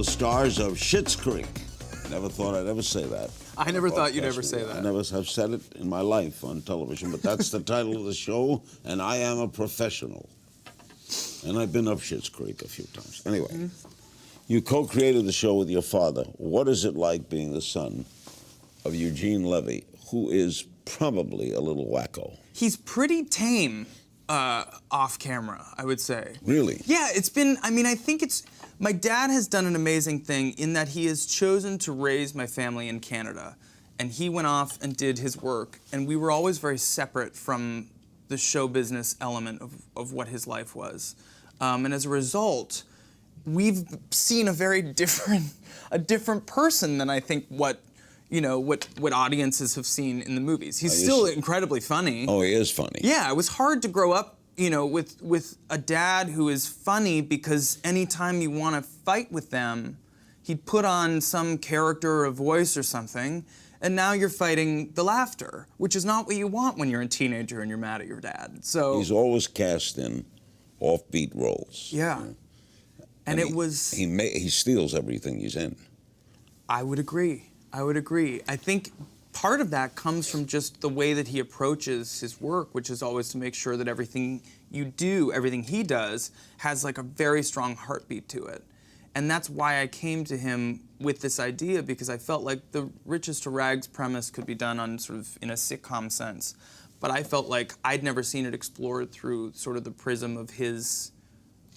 stars of Schitt's Creek. Never thought I'd ever say that. I never thought you'd ever say that. I never have said it in my life on television, but that's the title of the show, and I am a professional. And I've been up Schitt's Creek a few times. Anyway, you co-created the show with your father. What is it like being the son of Eugene Levy, who is probably a little wacko? He's pretty tame off camera, I would say. Really? Yeah, it's been, I mean, I think it's, my dad has done an amazing thing in that he has chosen to raise my family in Canada. And he went off and did his work, and we were always very separate from the show business element of what his life was. And as a result, we've seen a very different person than I think what audiences have seen in the movies. He's still incredibly funny. Oh, he is funny. Yeah, it was hard to grow up, with a dad who is funny, because anytime you want to fight with them, he'd put on some character or a voice or something, and now you're fighting the laughter, which is not what you want when you're a teenager and you're mad at your dad. So he's always cast in offbeat roles. Yeah. And it was... He steals everything he's in. I would agree. I think part of that comes from just the way that he approaches his work, which is always to make sure that everything you do, everything he does, has like a very strong heartbeat to it. And that's why I came to him with this idea, because I felt like the Riches to Rags premise could be done on sort of in a sitcom sense. But I felt like I'd never seen it explored through sort of the prism of his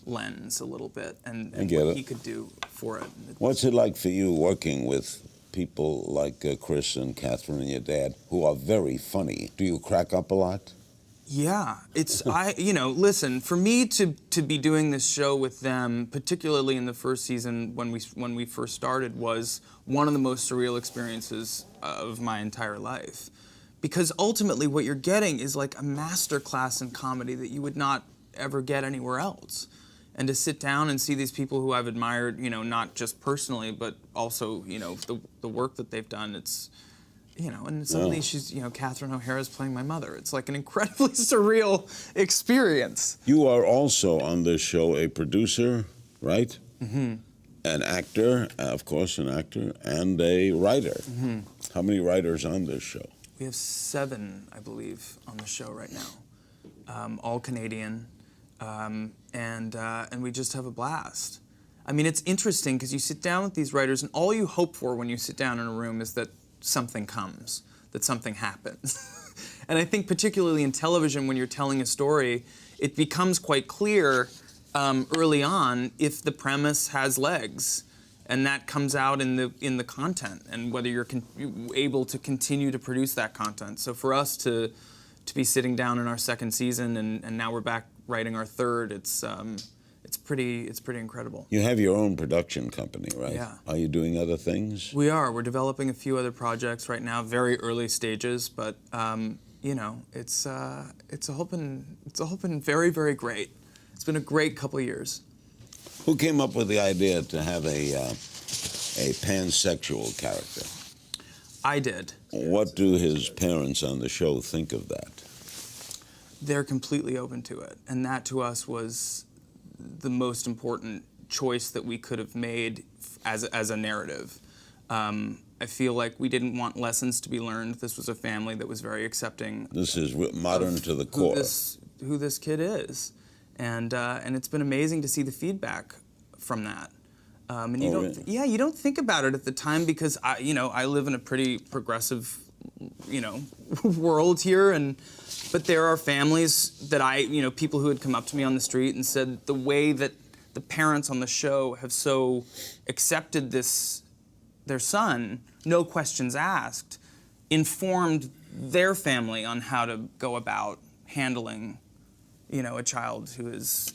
lens a little bit, and what he could do for it. What's it like for you working with people like Chris and Catherine and your dad, who are very funny? Do you crack up a lot? Yeah, it's, listen, for me to be doing this show with them, particularly in the first season when we first started, was one of the most surreal experiences of my entire life. Because ultimately what you're getting is like a master class in comedy that you would not ever get anywhere else. And to sit down and see these people who I've admired, not just personally, but also, the work that they've done, it's, and suddenly she's, Catherine O'Hara's playing my mother. It's like an incredibly surreal experience. You are also on this show a producer, right? Mm-hmm. An actor, of course, an actor, and a writer. Mm-hmm. How many writers on this show? We have 7, I believe, on the show right now, all Canadian. And we just have a blast. I mean, it's interesting because you sit down with these writers, and all you hope for when you sit down in a room is that something comes, that something happens. And I think particularly in television, when you're telling a story, it becomes quite clear early on if the premise has legs, and that comes out in the content, and whether you're able to continue to produce that content. So for us to be sitting down in our 2nd season, and now we're back writing our 3rd, it's pretty incredible. You have your own production company, right? Yeah. Are you doing other things? We are. We're developing a few other projects right now, very early stages, but it's all been very, very great. It's been a great couple of years. Who came up with the idea to have a pansexual character? I did. What do his parents on the show think of that? They're completely open to it, and that to us was the most important choice that we could have made as a narrative. I feel like we didn't want lessons to be learned. This was a family that was very accepting. This is modern to the core. Who this kid is, and it's been amazing to see the feedback from that. And you you don't think about it at the time, because I live in a pretty progressive, world here, but there are families that people who had come up to me on the street and said the way that the parents on the show have so accepted their son, no questions asked, informed their family on how to go about handling, a child who is,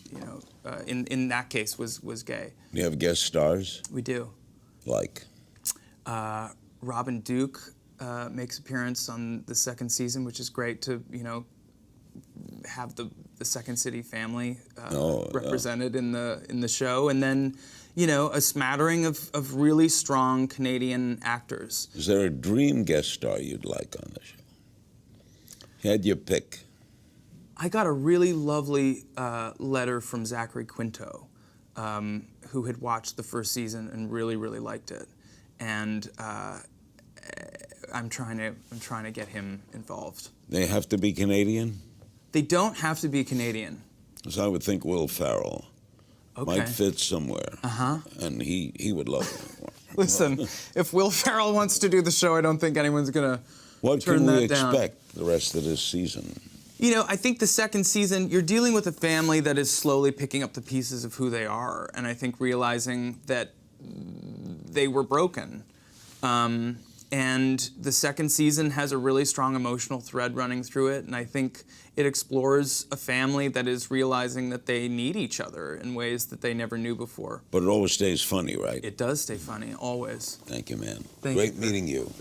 in that case was gay. Do you have guest stars? We do. Like? Robin Duke makes appearance on the 2nd season, which is great to, have the Second City family represented in the show, and then a smattering of really strong Canadian actors. Is there a dream guest star you'd like on the show? Had your pick. I got a really lovely letter from Zachary Quinto, who had watched the first season and really, really liked it, and I'm trying to get him involved. They have to be Canadian? They don't have to be Canadian. Because I would think Will Ferrell might fit somewhere. And he would love it. Listen, if Will Ferrell wants to do the show, I don't think anyone's going to What turn can we that down. expect the rest of this season? You know, I think the second season, you're dealing with a family that is slowly picking up the pieces of who they are, and I think realizing that they were broken. And the second season has a really strong emotional thread running through it, and I think it explores a family that is realizing that they need each other in ways that they never knew before. But it always stays funny, right? It does stay funny, always. Thank you, man. Thank Great you. meeting you.